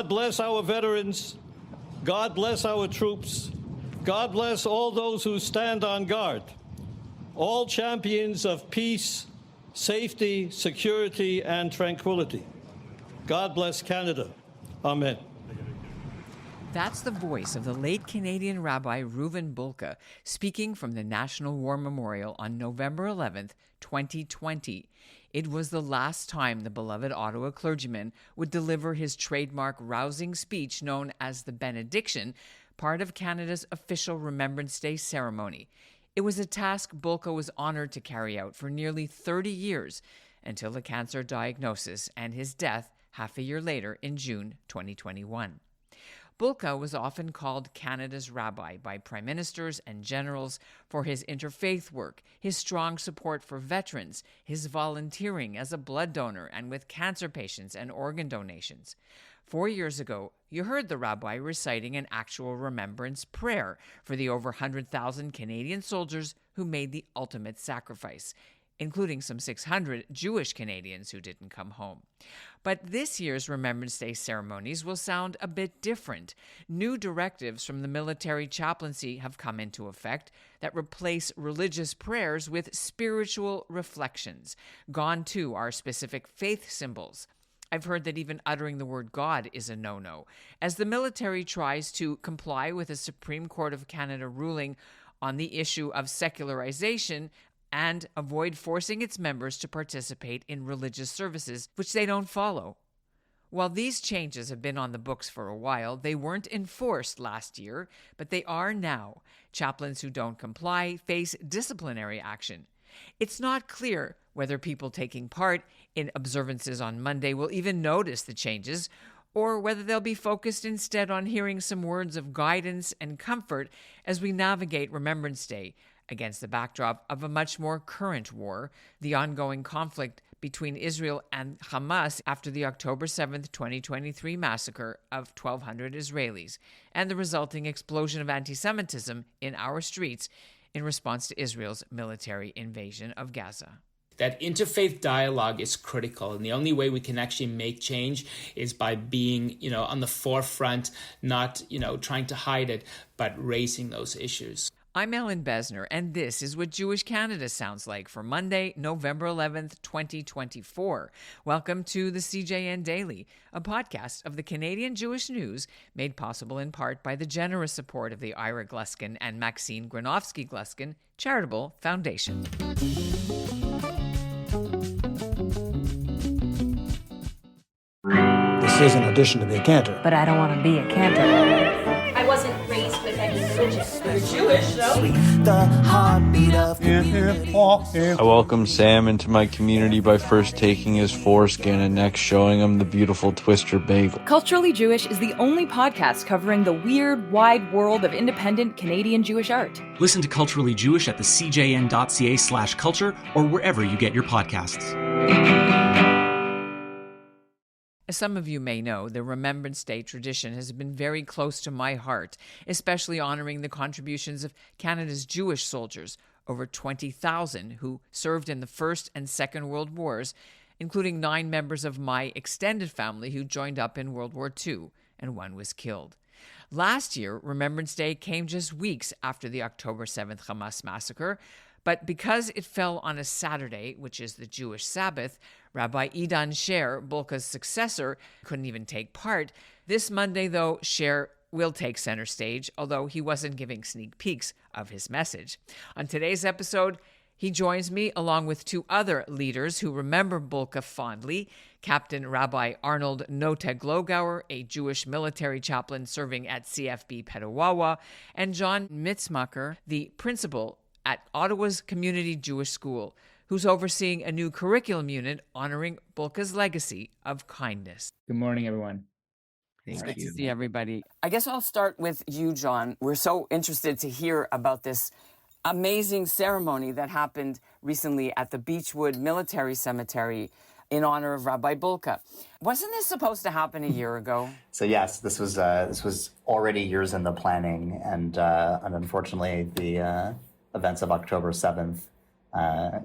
God bless our veterans. God bless our troops. God bless all those who stand on guard, all champions of peace, safety, security, and tranquility. God bless Canada. Amen. That's the voice of the late Canadian Rabbi Reuven Bulka speaking from the National War Memorial on November 11th, 2020. It was the last time the beloved Ottawa clergyman would deliver his trademark rousing speech known as the benediction, part of Canada's official Remembrance Day ceremony. It was a task Bulka was honored to carry out for nearly 30 years until the cancer diagnosis and his death half a year later in June 2021. Bulka was often called Canada's rabbi by prime ministers and generals for his interfaith work, his strong support for veterans, his volunteering as a blood donor and with cancer patients and organ donations. 4 years ago, you heard the rabbi reciting an actual remembrance prayer for the over 100,000 Canadian soldiers who made the ultimate sacrifice, including some 600 Jewish Canadians who didn't come home. But this year's Remembrance Day ceremonies will sound a bit different. New directives from the military chaplaincy have come into effect that replace religious prayers with spiritual reflections. Gone too are specific faith symbols. I've heard that even uttering the word God is a no-no, as the military tries to comply with a Supreme Court of Canada ruling on the issue of secularization and avoid forcing its members to participate in religious services, which they don't follow. While these changes have been on the books for a while, they weren't enforced last year, but they are now. Chaplains who don't comply face disciplinary action. It's not clear whether people taking part in observances on Monday will even notice the changes, or whether they'll be focused instead on hearing some words of guidance and comfort as we navigate Remembrance Day, against the backdrop of a much more current war, the ongoing conflict between Israel and Hamas after the October 7th, 2023 massacre of 1,200 Israelis, and the resulting explosion of anti-Semitism in our streets in response to Israel's military invasion of Gaza. That interfaith dialogue is critical, and the only way we can actually make change is by being, on the forefront, not, trying to hide it, but raising those issues. I'm Ellen Besner, and this is what Jewish Canada sounds like for Monday, November 11th, 2024. Welcome to the CJN Daily, a podcast of the Canadian Jewish News, made possible in part by the generous support of the Ira Gluskin and Maxine Granovsky-Gluskin Charitable Foundation. This is an audition to be a cantor. But I don't want to be a cantor. I wasn't raised with any religion. You're Jewish, though. The heartbeat of community. I welcome Sam into my community by first taking his foreskin and next showing him the beautiful Twister bagel. Culturally Jewish is the only podcast covering the weird, wide world of independent Canadian Jewish art. Listen to Culturally Jewish at the cjn.ca/culture or wherever you get your podcasts. As some of you may know, the Remembrance Day tradition has been very close to my heart, especially honoring the contributions of Canada's Jewish soldiers, over 20,000 who served in the First and Second World Wars, including 9 members of my extended family who joined up in World War II, and 1 was killed. Last year, Remembrance Day came just weeks after the October 7th Hamas massacre, but because it fell on a Saturday, which is the Jewish Sabbath, Rabbi Idan Sher, Bulka's successor, couldn't even take part. This Monday, though, Sher will take center stage, although he wasn't giving sneak peeks of his message. On today's episode, he joins me along with 2 other leaders who remember Bulka fondly, Captain Rabbi Arnold Noteg-Logauer, a Jewish military chaplain serving at CFB Petawawa, and John Mitzmacher, the principal at Ottawa's Community Jewish School, who's overseeing a new curriculum unit honoring Bulka's legacy of kindness. Good morning, everyone. It's good to see everybody. I guess I'll start with you, John. We're so interested to hear about this amazing ceremony that happened recently at the Beechwood Military Cemetery in honor of Rabbi Bulka. Wasn't this supposed to happen a year ago? So yes, this was already years in the planning, and unfortunately the events of October 7th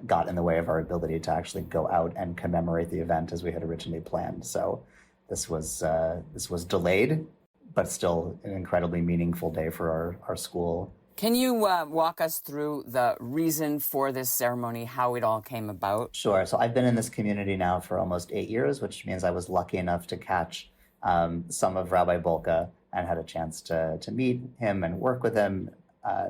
got in the way of our ability to actually go out and commemorate the event as we had originally planned. So this was delayed, but still an incredibly meaningful day for our school. Can you walk us through the reason for this ceremony, how it all came about? Sure. So I've been in this community now for almost 8 years, which means I was lucky enough to catch some of Rabbi Bulka and had a chance to meet him and work with him,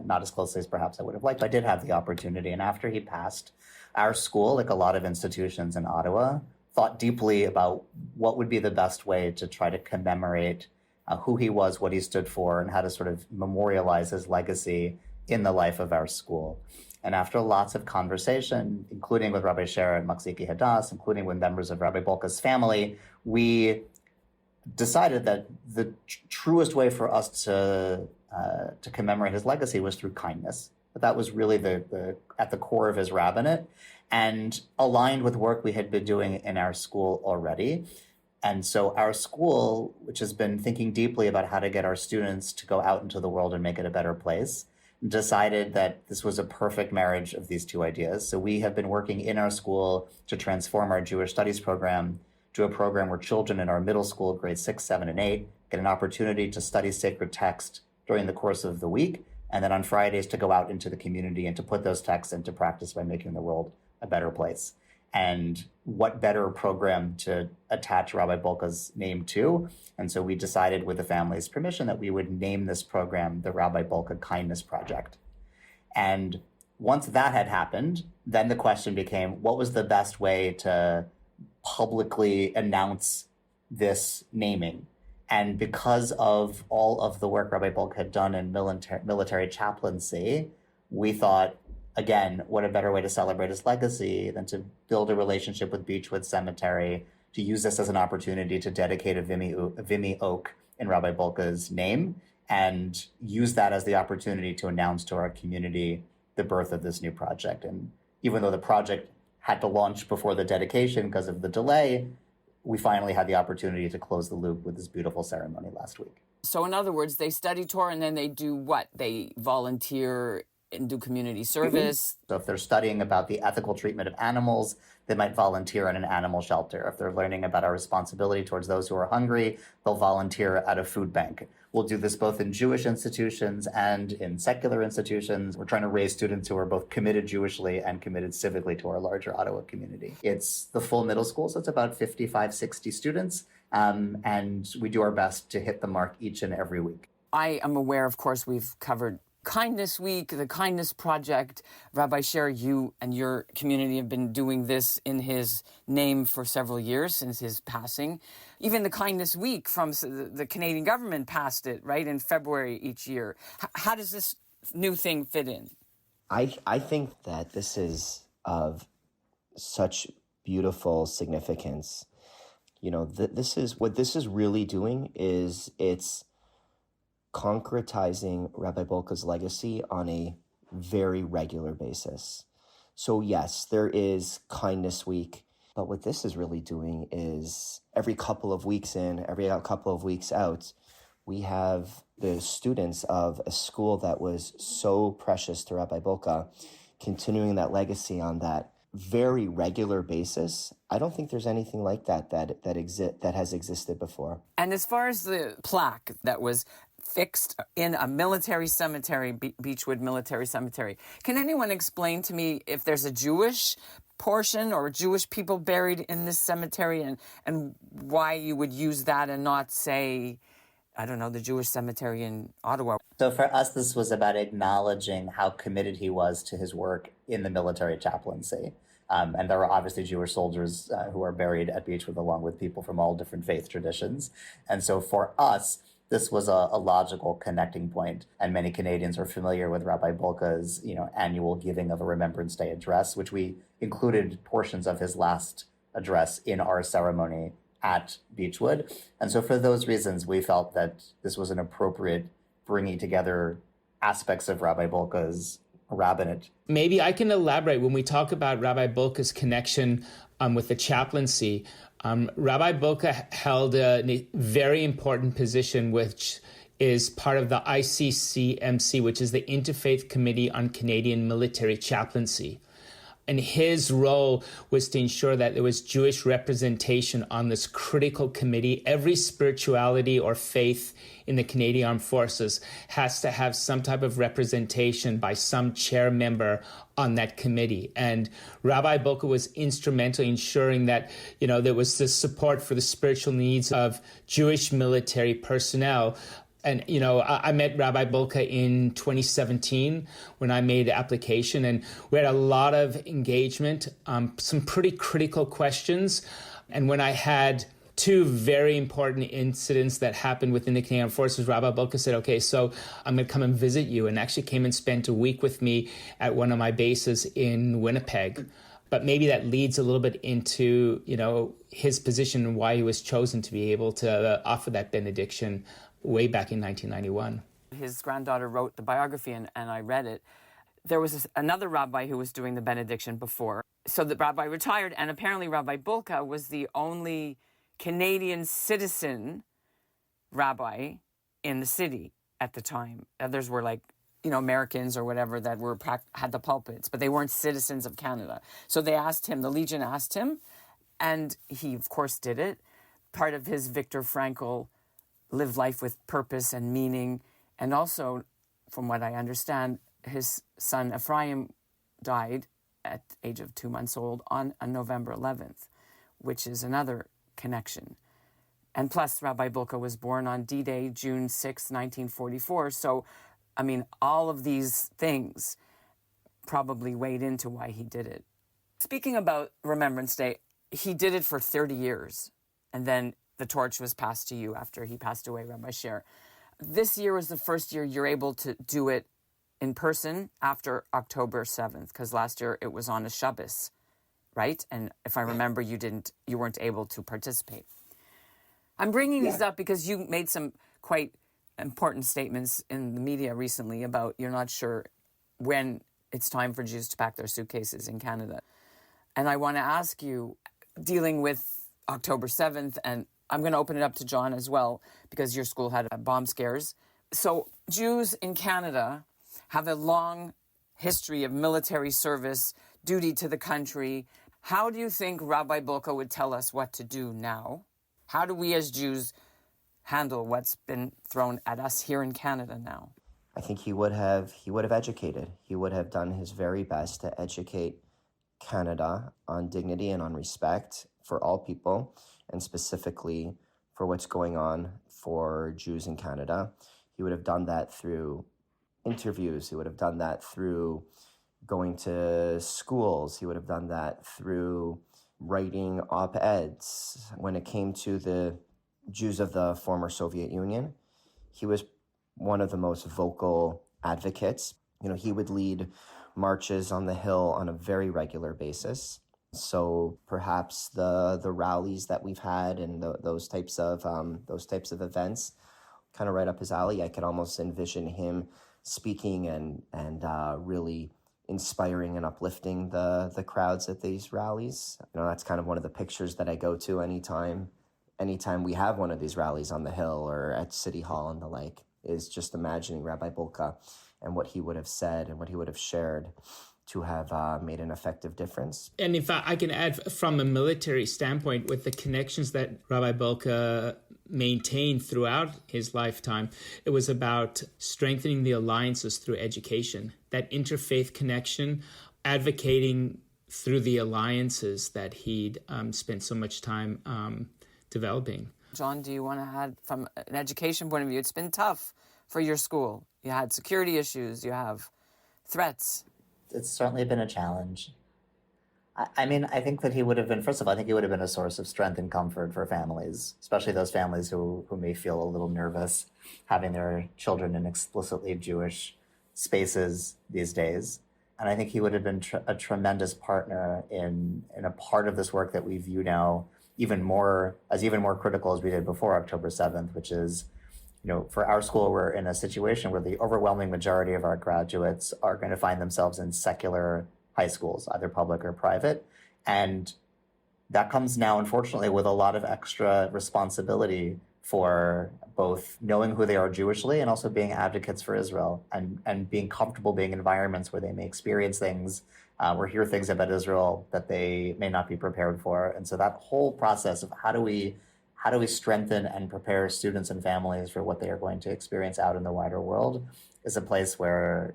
not as closely as perhaps I would have liked. I did have the opportunity. And after he passed, our school, like a lot of institutions in Ottawa, thought deeply about what would be the best way to try to commemorate who he was, what he stood for, and how to sort of memorialize his legacy in the life of our school. And after lots of conversation, including with Rabbi Sher and Maksiki Hadas, including with members of Rabbi Bulka's family, we decided that the truest way for us to commemorate his legacy was through kindness. That was really at the core of his rabbinate, and aligned with work we had been doing in our school already. And so our school, which has been thinking deeply about how to get our students to go out into the world and make it a better place, decided that this was a perfect marriage of these two ideas. So we have been working in our school to transform our Jewish studies program to a program where children in our middle school, grades 6, 7, and 8, get an opportunity to study sacred text during the course of the week, and then on Fridays to go out into the community and to put those texts into practice by making the world a better place. And what better program to attach Rabbi Bulka's name to? And so we decided, with the family's permission, that we would name this program the Rabbi Bulka Kindness Project. And once that had happened, then the question became, what was the best way to publicly announce this naming? And because of all of the work Rabbi Bulka had done in military chaplaincy, we thought, again, what a better way to celebrate his legacy than to build a relationship with Beechwood Cemetery, to use this as an opportunity to dedicate a Vimy oak in Rabbi Bulka's name, and use that as the opportunity to announce to our community the birth of this new project. And even though the project had to launch before the dedication because of the delay, we finally had the opportunity to close the loop with this beautiful ceremony last week. So in other words, they study Torah and then they do what? They volunteer and do community service. So if they're studying about the ethical treatment of animals, they might volunteer in an animal shelter. If they're learning about our responsibility towards those who are hungry, they'll volunteer at a food bank. We'll do this both in Jewish institutions and in secular institutions. We're trying to raise students who are both committed Jewishly and committed civically to our larger Ottawa community. It's the full middle school, so it's about 55, 60 students. And we do our best to hit the mark each and every week. I am aware, of course, we've covered Kindness Week, the Kindness Project. Rabbi Sher, you and your community have been doing this in his name for several years since his passing. Even the Kindness Week from the Canadian government passed it, right, in February each year. How does this new thing fit in? I think that this is of such beautiful significance. You know, this is really doing is it's concretizing Rabbi Bulka's legacy on a very regular basis. So yes, there is Kindness Week, but what this is really doing is every couple of weeks in, every couple of weeks out, we have the students of a school that was so precious to Rabbi Bulka continuing that legacy on that very regular basis. I don't think there's anything like that has existed before. And as far as the plaque that was fixed in a military cemetery, Beechwood Military Cemetery, can anyone explain to me if there's a Jewish portion or Jewish people buried in this cemetery, and why you would use that and not, say, I don't know, the Jewish cemetery in Ottawa? So for us, this was about acknowledging how committed he was to his work in the military chaplaincy. And there are obviously Jewish soldiers who are buried at Beechwood along with people from all different faith traditions. And so for us, this was a logical connecting point, and many Canadians are familiar with Rabbi Bulka's, annual giving of a Remembrance Day address, which we included portions of his last address in our ceremony at Beechwood. And so for those reasons, we felt that this was an appropriate bringing together aspects of Rabbi Bulka's rabbinate. Maybe I can elaborate when we talk about Rabbi Bulka's connection with the chaplaincy. Rabbi Bulka held a very important position, which is part of the ICCMC, which is the Interfaith Committee on Canadian Military Chaplaincy. And his role was to ensure that there was Jewish representation on this critical committee. Every spirituality or faith in the Canadian Armed Forces has to have some type of representation by some chair member on that committee. And Rabbi Bulka was instrumental in ensuring that, there was this support for the spiritual needs of Jewish military personnel. And, I met Rabbi Bulka in 2017 when I made the application, and we had a lot of engagement, some pretty critical questions. And when I had two very important incidents that happened within the Canadian Armed Forces, Rabbi Bulka said, okay, so I'm going to come and visit you, and actually came and spent a week with me at one of my bases in Winnipeg. But maybe that leads a little bit into, his position and why he was chosen to be able to offer that benediction way back in 1991. His granddaughter wrote the biography, and I read it. There was another rabbi who was doing the benediction before. So the rabbi retired, and apparently Rabbi Bulka was the only Canadian citizen rabbi in the city at the time. Others were Americans or whatever that had the pulpits, but they weren't citizens of Canada. So they asked him, the Legion asked him, and he, of course, did it. Part of his Viktor Frankl live life with purpose and meaning. And also, from what I understand, his son Ephraim died at the age of 2 months old on November 11th, which is another connection. And plus, Rabbi Bulka was born on D-Day, June 6, 1944. So, all of these things probably weighed into why he did it. Speaking about Remembrance Day, he did it for 30 years. And then the torch was passed to you after he passed away, Rabbi Sher. This year was the first year you're able to do it in person after October 7th, because last year it was on a Shabbos, right? And if I remember, you weren't able to participate. I'm bringing these up because you made some quite important statements in the media recently about you're not sure when it's time for Jews to pack their suitcases in Canada. And I want to ask you, dealing with October 7th, and I'm going to open it up to John as well, because your school had bomb scares. So Jews in Canada have a long history of military service, duty to the country. How do you think Rabbi Bulka would tell us what to do now? How do we as Jews handle what's been thrown at us here in Canada now? I think he would have educated. He would have done his very best to educate Canada on dignity and on respect for all people, and specifically for what's going on for Jews in Canada. He would have done that through interviews. He would have done that through going to schools. He would have done that through writing op-eds. When it came to the Jews of the former Soviet Union, he was one of the most vocal advocates. He would lead marches on the Hill on a very regular basis. So perhaps the rallies that we've had and those types of events, kind of right up his alley. I could almost envision him speaking and really inspiring and uplifting the crowds at these rallies. That's kind of one of the pictures that I go to anytime we have one of these rallies on the Hill or at City Hall and the like, is just imagining Rabbi Bulka and what he would have said and what he would have shared to have made an effective difference. And if I can add, from a military standpoint, with the connections that Rabbi Bulka maintained throughout his lifetime, it was about strengthening the alliances through education, that interfaith connection, advocating through the alliances that he'd spent so much time developing. John, do you want to add, from an education point of view, it's been tough for your school. You had security issues, you have threats. It's certainly been a challenge. I think that he would have been, first of all, I think he would have been a source of strength and comfort for families, especially those families who may feel a little nervous having their children in explicitly Jewish spaces these days. And I think he would have been a tremendous partner in a part of this work that we view now even more critical as we did before October 7th, which is, for our school, we're in a situation where the overwhelming majority of our graduates are going to find themselves in secular high schools, either public or private. And that comes now, unfortunately, with a lot of extra responsibility for both knowing who they are Jewishly and also being advocates for Israel and being comfortable being in environments where they may experience things or hear things about Israel that they may not be prepared for. And so that whole process of how do we strengthen and prepare students and families for what they are going to experience out in the wider world is a place where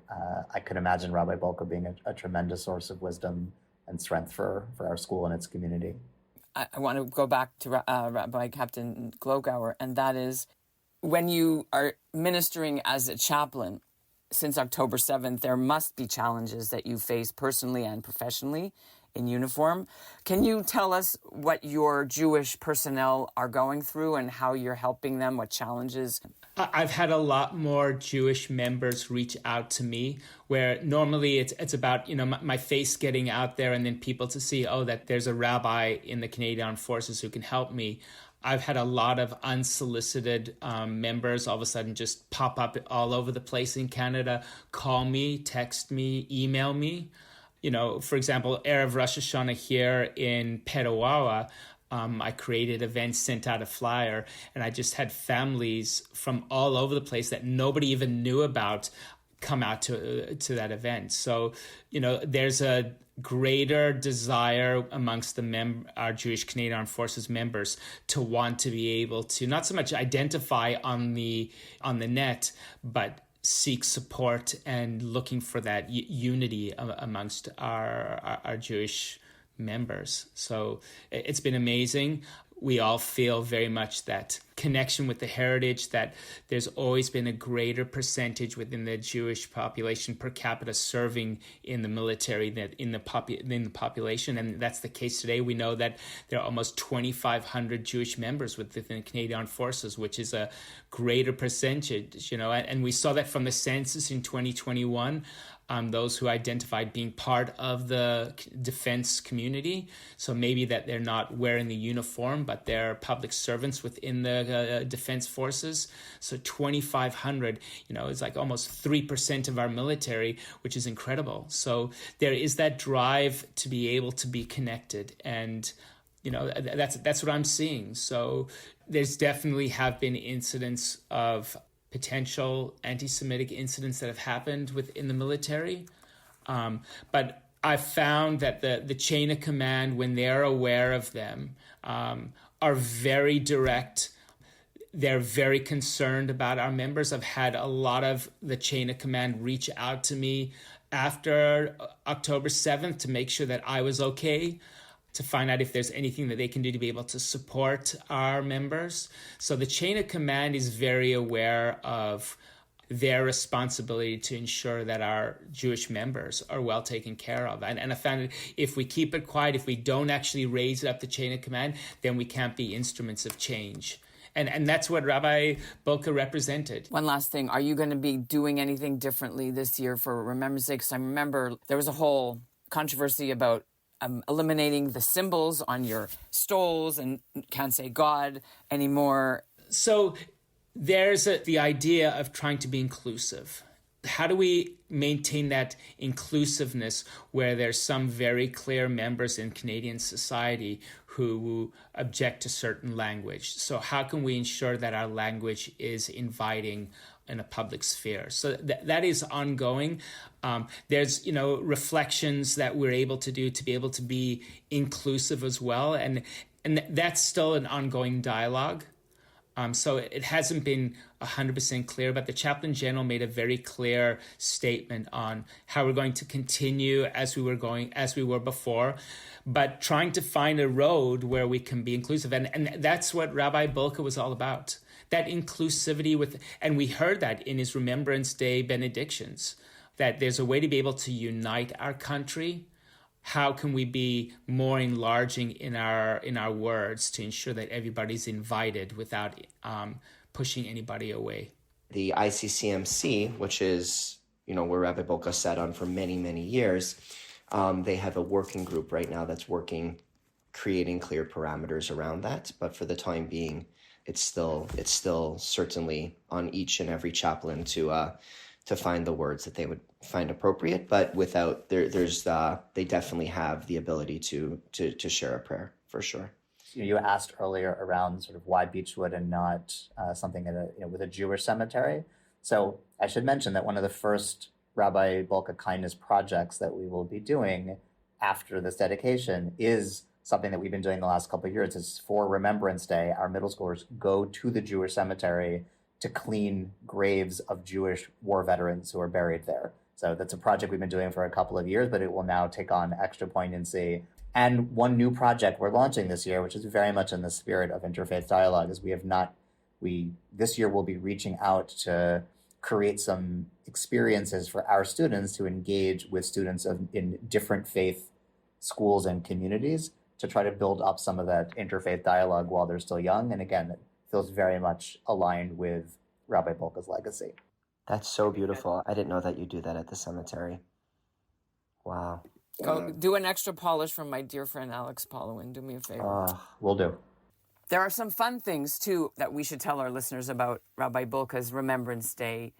I could imagine Rabbi Bolka being a tremendous source of wisdom and strength for our school and its community. I want to go back to Rabbi Captain Glogauer, and that is when you are ministering as a chaplain since October 7th, there must be challenges that you face personally and professionally in uniform. Can you tell us what your Jewish personnel are going through and how you're helping them, what challenges? I've had a lot more Jewish members reach out to me, where normally it's about, my face getting out there and then people to see, that there's a rabbi in the Canadian Armed Forces who can help me. I've had a lot of unsolicited members all of a sudden just pop up all over the place in Canada, call me, text me, email me. For example, Erev Rosh Hashanah here in Petawawa, I created events, sent out a flyer, and I just had families from all over the place that nobody even knew about come out to that event. So, there's a greater desire amongst our Jewish Canadian Armed Forces members to want to be able to not so much identify on the net, but seek support and looking for that unity amongst our Jewish members. So it's been amazing. We all feel very much that connection with the heritage, that there's always been a greater percentage within the Jewish population per capita serving in the military than in the population. And that's the case today. We know that there are almost 2,500 Jewish members within the Canadian Armed Forces, which is a greater percentage, and we saw that from the census in 2021. Those who identified being part of the defense community. So maybe that they're not wearing the uniform, but they're public servants within the defense forces. So 2,500, is like almost 3% of our military, which is incredible. So there is that drive to be able to be connected. And, that's what I'm seeing. So there's definitely have been incidents of potential anti-Semitic incidents that have happened within the military. But I've found that the chain of command, when they're aware of them, are very direct. They're very concerned about our members. I've had a lot of the chain of command reach out to me after October 7th to make sure that I was okay, to find out if there's anything that they can do to be able to support our members. So the chain of command is very aware of their responsibility to ensure that our Jewish members are well taken care of. And I found that if we keep it quiet, if we don't actually raise it up the chain of command, then we can't be instruments of change. And that's what Rabbi Bolka represented. One last thing. Are you going to be doing anything differently this year for Remembrance Day? Because I remember there was a whole controversy about eliminating the symbols on your stoles and can't say God anymore. So there's the idea of trying to be inclusive. How do we maintain that inclusiveness where there's some very clear members in Canadian society who object to certain language? So how can we ensure that our language is inviting in a public sphere? So that is ongoing. There's, reflections that we're able to do to be able to be inclusive as well. And that's still an ongoing dialogue. So it hasn't been 100% clear, but the Chaplain General made a very clear statement on how we're going to continue as we were before, but trying to find a road where we can be inclusive. And that's what Rabbi Bolka was all about, that inclusivity and we heard that in his Remembrance Day benedictions, that there's a way to be able to unite our country. How can we be more enlarging in our words to ensure that everybody's invited without pushing anybody away? The ICCMC, which is, where Rabbi Bolka sat on for many, many years, they have a working group right now that's creating clear parameters around that. But for the time being, it's still certainly on each and every chaplain to find the words that they would find appropriate, but without they definitely have the ability to share a prayer for sure. You asked earlier around sort of why Beechwood and not something with a Jewish cemetery. So I should mention that one of the first Rabbi Bulka kindness projects that we will be doing after this dedication is something that we've been doing the last couple of years. Is for Remembrance Day, our middle schoolers go to the Jewish cemetery to clean graves of Jewish war veterans who are buried there. So that's a project we've been doing for a couple of years, but it will now take on extra poignancy. And one new project we're launching this year, which is very much in the spirit of interfaith dialogue, is this year we'll be reaching out to create some experiences for our students to engage with students in different faith schools and communities to try to build up some of that interfaith dialogue while they're still young. And again, it feels very much aligned with Rabbi Bulka's legacy. That's so beautiful. I didn't know that you do that at the cemetery. Wow. Go do an extra polish from my dear friend Alex Paulowin. Do me a favor. Will do. There are some fun things, too, that we should tell our listeners about Rabbi Bulka's Remembrance Day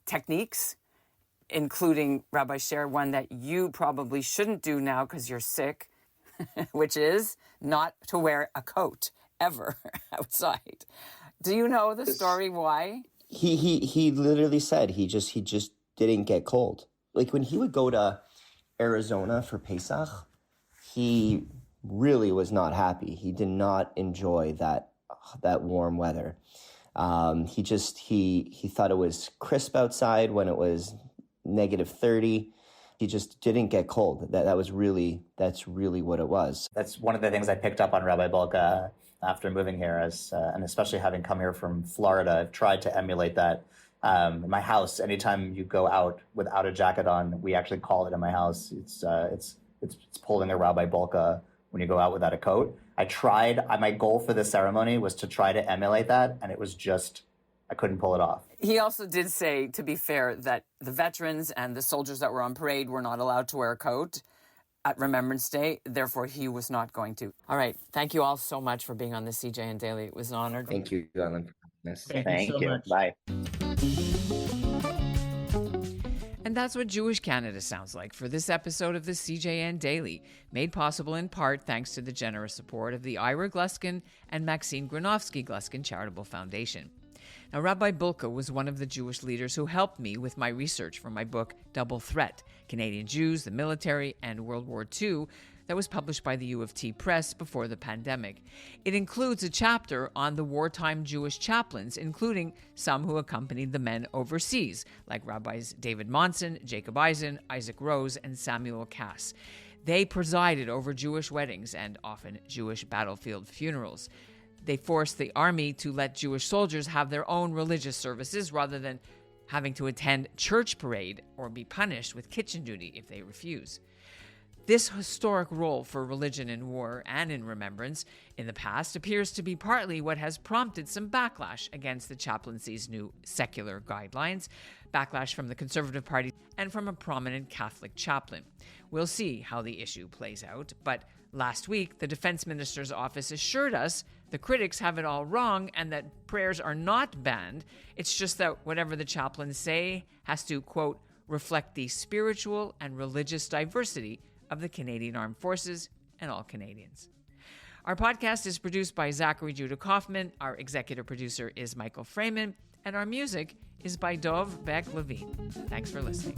techniques, including, Rabbi Sher, one that you probably shouldn't do now because you're sick, which is not to wear a coat ever outside. Do you know the story why? He literally said he just didn't get cold. Like when he would go to Arizona for Pesach, he really was not happy. He did not enjoy that warm weather. He thought it was crisp outside when it was -30. He just didn't get cold. That's really what it was. That's one of the things I picked up on Rabbi Bulka after moving here, and especially having come here from Florida. I've tried to emulate that. In my house, anytime you go out without a jacket on, we actually call it in my house. It's pulling a Rabbi Bulka when you go out without a coat. I tried. My goal for this ceremony was to try to emulate that, and it was just, I couldn't pull it off. He also did say, to be fair, that the veterans and the soldiers that were on parade were not allowed to wear a coat at Remembrance Day. Therefore, he was not going to. All right. Thank you all so much for being on the CJN Daily. It was an honor. Thank you, Ellen. Thank you. Much. Bye. And that's what Jewish Canada sounds like for this episode of the CJN Daily, made possible in part thanks to the generous support of the Ira Gluskin and Maxine Granovsky Gluskin Charitable Foundation. Now, Rabbi Bulka was one of the Jewish leaders who helped me with my research for my book, Double Threat, Canadian Jews, the Military, and World War II, that was published by the U of T Press before the pandemic. It includes a chapter on the wartime Jewish chaplains, including some who accompanied the men overseas, like Rabbis David Monson, Jacob Eisen, Isaac Rose, and Samuel Cass. They presided over Jewish weddings and often Jewish battlefield funerals. They forced the army to let Jewish soldiers have their own religious services rather than having to attend church parade or be punished with kitchen duty if they refuse. This historic role for religion in war and in remembrance in the past appears to be partly what has prompted some backlash against the chaplaincy's new secular guidelines, backlash from the Conservative Party and from a prominent Catholic chaplain. We'll see how the issue plays out, but last week, the Defense Minister's office assured us the critics have it all wrong and that prayers are not banned. It's just that whatever the chaplains say has to, quote, reflect the spiritual and religious diversity of the Canadian Armed Forces and all Canadians. Our podcast is produced by Zachary Judah Kaufman. Our executive producer is Michael Freeman, and our music is by Dov Beck Levine. Thanks for listening.